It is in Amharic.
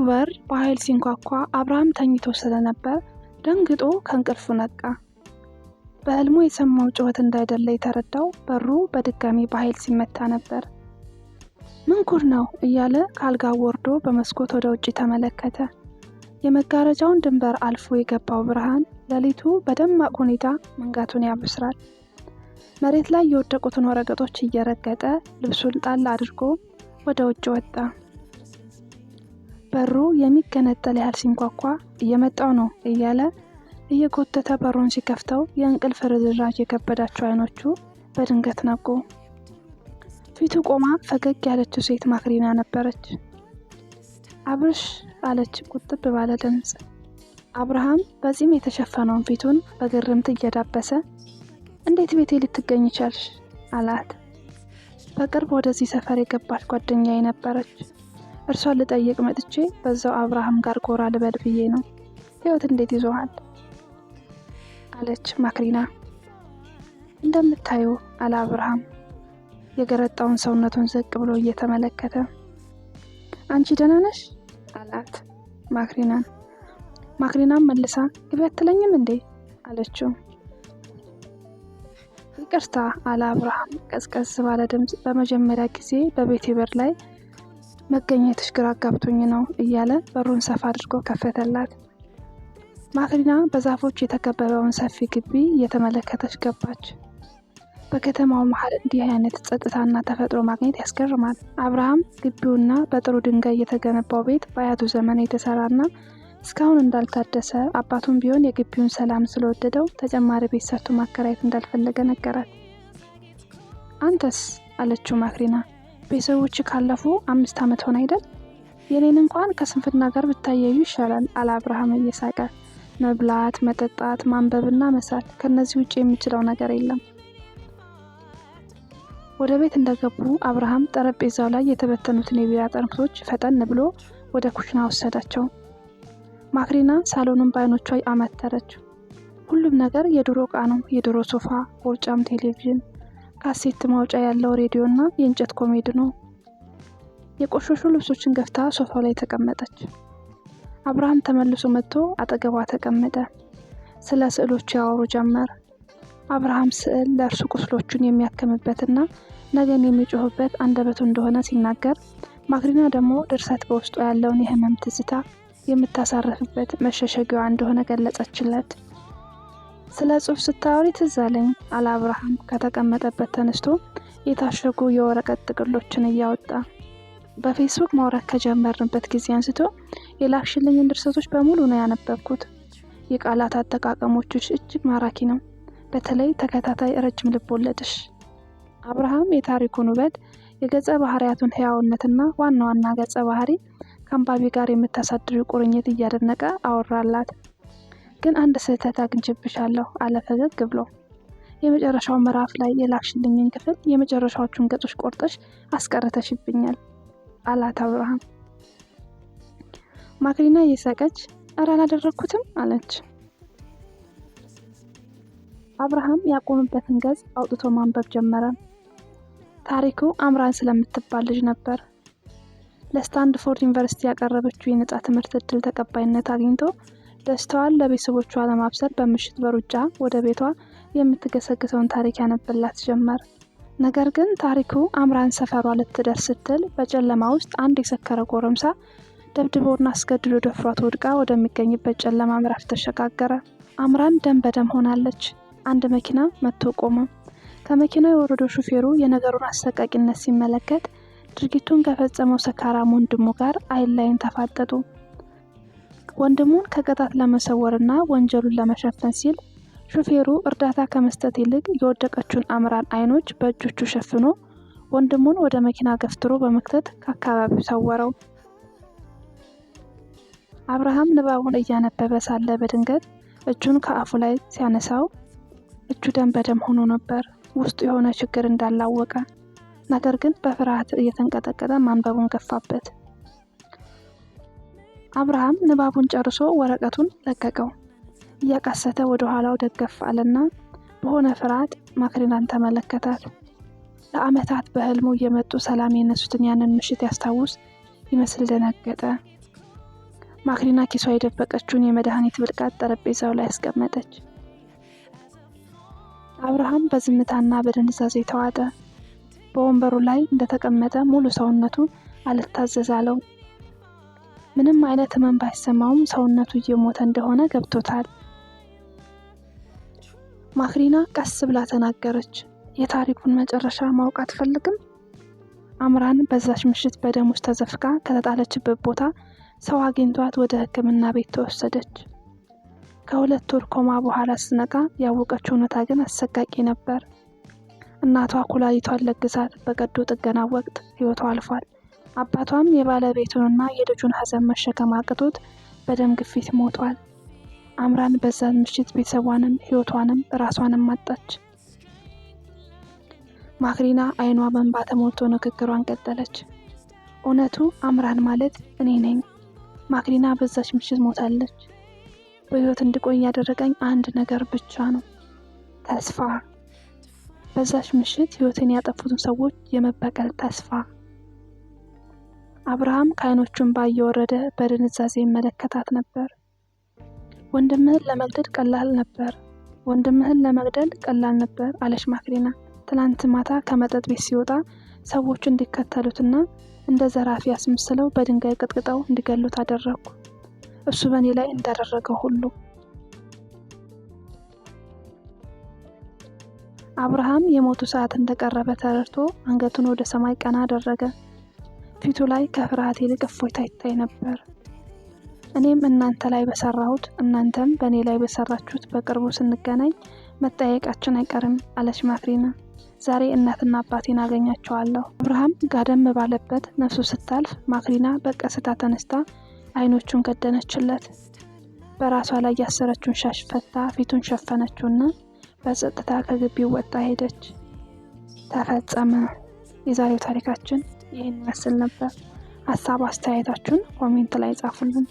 በር በኃይል ሲንኳኳ አብርሃም ተኝቶ ስለነበር ደንግጦ ከእንቅልፉ ነቃ። በህልሙ የሰማው ጩኸት እንዳይደለ የተረዳው በሩ በድጋሚ በኃይል ሲመታ ነበር። ምን ጉድ ነው እያለ ካልጋው ወርዶ በመስኮት ወደ ውጪ ተመለከተ። የመጋረጃውን ድንበር አልፎ የገባው ብርሃን ሌሊቱ በደማቅ ሁኔታ መንጋቱን ያበስራል። መሬት ላይ የወደቁትን ወረቀቶች እየረገጠ ልብሱን ጣል አድርጎ ወደ ውጭ ወጣ። በሩ የሚገነጠል ያህል ሲንኳኳ እየመጣው ነው እያለ እየጎተተ በሩን ሲከፍተው የእንቅልፍ ርዝራዥ የከበዳቸው አይኖቹ በድንገት ነቁ። ፊቱ ቆማ ፈገግ ያለችው ሴት ማክሪና ነበረች። አብርሽ አለች ቁጥብ ባለ ድምጽ። አብርሃም በዚህም የተሸፈነውን ፊቱን በግርምት እየዳበሰ እንዴት ቤቴ ልትገኝ ቻልሽ አላት። በቅርብ ወደዚህ ሰፈር የገባች ጓደኛዬ ነበረች። እርሷን ልጠይቅ መጥቼ በዛው አብርሃም ጋር ጎራ ልበል ብዬ ነው። ህይወት እንዴት ይዞሃል አለች ማክሪና። እንደምታዩ አለ አብርሃም የገረጣውን ሰውነቱን ዝቅ ብሎ እየተመለከተ። አንቺ ደህና ነሽ አላት ማክሪናም መልሳ ግቢ አትለኝም እንዴ አለችው። ይቅርታ አለ አብርሃም ቀዝቀዝ ባለ ድምጽ። በመጀመሪያ ጊዜ በቤቴ በር ላይ መገኘትሽ ግራ አጋብቶኝ ነው እያለ በሩን ሰፋ አድርጎ ከፈተላት። ማክሪና በዛፎች የተከበበውን ሰፊ ግቢ እየተመለከተች ገባች። በከተማው መሃል እንዲህ አይነት ጸጥታና ተፈጥሮ ማግኘት ያስገርማል። አብርሃም ግቢውና በጥሩ ድንጋይ የተገነባው ቤት በአያቱ ዘመን የተሰራና እስካሁን እንዳልታደሰ አባቱም ቢሆን የግቢውን ሰላም ስለወደደው ተጨማሪ ቤት ሰርቶ ማከራየት እንዳልፈለገ ነገራት። አንተስ አለችው ማክሪና። ቤተሰቦች ካለፉ 5 ዓመት ሆነ አይደል? የኔን እንኳን ከስንፍና ጋር ብታያዩ ይሻላል አለ አብርሃም እየሳቀ። መብላት፣ መጠጣት፣ ማንበብና መሳል ከነዚህ ውጪ የሚችለው ነገር የለም። ወደ ቤት እንደገቡ አብርሃም ጠረጴዛው ላይ የተበተኑትን የቢራ ጠርሙሶች ፈጠን ብሎ ወደ ኩሽና ወሰዳቸው። ማክሪና ሳሎኑን በአይኖቿ አማተረች። ሁሉም ነገር የድሮ ዕቃ ነው። የድሮ ሶፋ፣ ቦርጫም ቴሌቪዥን፣ ካሴት ማውጫ ያለው ሬዲዮና የእንጨት ኮሜዲኖ። የቆሸሹ ልብሶችን ገፍታ ሶፋው ላይ ተቀመጠች። አብርሃም ተመልሶ መጥቶ አጠገቧ ተቀመጠ። ስለ ስዕሎች ያወሩ ጀመር። አብርሃም ስዕል ለእርሱ ቁስሎቹን የሚያክምበትና ነገን የሚጮህበት አንደበቱ እንደሆነ ሲናገር፣ ማክሪና ደግሞ ድርሰት በውስጡ ያለውን የህመም ትዝታ የምታሳርፍበት መሸሸጊያዋ እንደሆነ ገለጸችለት። ስለ ጽሑፍ ስታወሪ ትዝ አለኝ አለ አብርሃም ከተቀመጠበት ተነስቶ የታሸጉ የወረቀት ጥቅሎችን እያወጣ። በፌስቡክ ማውራት ከጀመርንበት ጊዜ አንስቶ የላክሽልኝን ድርሰቶች በሙሉ ነው ያነበብኩት። የቃላት አጠቃቀሞችሽ እጅግ ማራኪ ነው። በተለይ ተከታታይ ረጅም ልቦለድሽ። አብርሃም የታሪኩን ውበት፣ የገጸ ባህሪያቱን ህያውነትና ዋና ዋና ገጸ ባህሪ ከአንባቢ ጋር የምታሳድሪው ቁርኝት እያደነቀ አወራላት። ግን አንድ ስህተት አግኝቼብሻለሁ አለ ፈገግ ብሎ። የመጨረሻው ምዕራፍ ላይ የላክሽልኝን ክፍል የመጨረሻዎቹን ገጾች ቆርጠሽ አስቀርተሽብኛል አላት አብርሃም። ማክሪና እየሳቀች ኧረ አላደረኩትም አለች። አብርሃም ያቆመበትን ገጽ አውጥቶ ማንበብ ጀመረ። ታሪኩ አምራን ስለምትባል ልጅ ነበር። ለስታንድፎርድ ዩኒቨርሲቲ ያቀረበችው የነጻ ትምህርት እድል ተቀባይነት አግኝቶ ደስታዋን ለቤተሰቦቿ ለማብሰር በምሽት በሩጫ ወደ ቤቷ የምትገሰግሰውን ታሪክ ያነብላት ጀመር። ነገር ግን ታሪኩ አምራን ሰፈሯ ልትደርስ ስትል በጨለማ ውስጥ አንድ የሰከረ ጎረምሳ ደብድቦና አስገድዶ ደፍሯት ወድቃ ወደሚገኝበት ጨለማ ምዕራፍ ተሸጋገረ። አምራን ደም በደም ሆናለች። አንድ መኪና መጥቶ ቆመ። ከመኪናው የወረደው ሹፌሩ የነገሩን አሰቃቂነት ሲመለከት ድርጊቱን ከፈጸመው ሰካራም ወንድሙ ጋር አይን ላይን ተፋጠጡ። ወንድሙን ከቅጣት ለመሰወርና ወንጀሉን ለመሸፈን ሲል ሹፌሩ እርዳታ ከመስጠት ይልቅ የወደቀችውን አምራን አይኖች በእጆቹ ሸፍኖ ወንድሙን ወደ መኪና ገፍትሮ በመክተት ከአካባቢው ሰወረው። አብርሃም ንባቡን እያነበበ ሳለ በድንገት እጁን ከአፉ ላይ ሲያነሳው እጁ ደም በደም ሆኖ ነበር። ውስጡ የሆነ ችግር እንዳላወቀ ነገር ግን በፍርሃት እየተንቀጠቀጠ ማንበቡን ገፋበት። አብርሃም ንባቡን ጨርሶ ወረቀቱን ለቀቀው። እያቃሰተ ወደ ኋላው ደገፍ አለና በሆነ ፍርሃት ማክሪናን ተመለከታት። ለዓመታት በህልሙ እየመጡ ሰላም የነሱትን ያንን ምሽት ያስታውስ ይመስል ደነገጠ። ማክሪና ኪሷ የደበቀችውን የመድኃኒት ብልቃጥ ጠረጴዛው ላይ አስቀመጠች። አብርሃም በዝምታና በድንዛዜ ተዋጠ። በወንበሩ ላይ እንደተቀመጠ ሙሉ ሰውነቱ አልታዘዝ አለው። ምንም አይነት ህመም ባይሰማውም ሰውነቱ እየሞተ እንደሆነ ገብቶታል። ማክሪና ቀስ ብላ ተናገረች። የታሪኩን መጨረሻ ማወቅ አትፈልግም? አምራን በዛች ምሽት በደም ውስጥ ተዘፍቃ ከተጣለችበት ቦታ ሰው አግኝቷት ወደ ሕክምና ቤት ተወሰደች። ከ2 ወር ኮማ በኋላ ስትነቃ ያወቀችው እውነታ ግን አሰቃቂ ነበር። እናቷ ኩላሊቷን ለግሳት በቀዶ ጥገና ወቅት ህይወቷ አልፏል። አባቷም የባለቤቱንና የልጁን ሐዘን መሸከም አቅቶት በደም ግፊት ሞቷል። አምራን በዛ ምሽት ቤተሰቧንም ህይወቷንም ራሷንም አጣች። ማክሪና አይኗ በእንባ ተሞልቶ ንግግሯን ቀጠለች። እውነቱ አምራን ማለት እኔ ነኝ። ማክሪና በዛች ምሽት ሞታለች። በህይወት እንድቆይ ያደረገኝ አንድ ነገር ብቻ ነው፣ ተስፋ። በዛች ምሽት ህይወትን ያጠፉትን ሰዎች የመበቀል ተስፋ። አብርሃም ከዓይኖቹን ባየወረደ በድንዛዜ መለከታት ነበር። ወንድምህን ለመግደል ቀላል ነበር አለች ማክሪና። ትናንት ማታ ከመጠጥ ቤት ሲወጣ ሰዎች እንዲከተሉትና እንደ ዘራፊ አስመስለው በድንጋይ ቀጥቅጠው እንዲገሉት አደረኩ። እሱ በእኔ ላይ እንዳደረገው ሁሉ። አብርሃም የሞቱ ሰዓት እንደቀረበ ተረድቶ አንገቱን ወደ ሰማይ ቀና አደረገ። ፊቱ ላይ ከፍርሃት ይልቅ እፎይታ ይታይ ነበር። እኔም እናንተ ላይ በሰራሁት እናንተም በእኔ ላይ በሰራችሁት በቅርቡ ስንገናኝ መጠየቃችን አይቀርም አለች ማክሪና። ዛሬ እናትና አባቴን አገኛቸዋለሁ። አብርሃም ጋደም ባለበት ነፍሱ ስታልፍ ማክሪና በቀስታ ተነስታ አይኖቹን ከደነችለት። በራሷ ላይ ያሰረችውን ሻሽ ፈታ ፊቱን ሸፈነችውና በጸጥታ ከግቢው ወጣ ሄደች። ተፈጸመ። የዛሬው ታሪካችን ይህን ይመስል ነበር። ሀሳብ አስተያየታችሁን ኮሜንት ላይ ጻፉልን።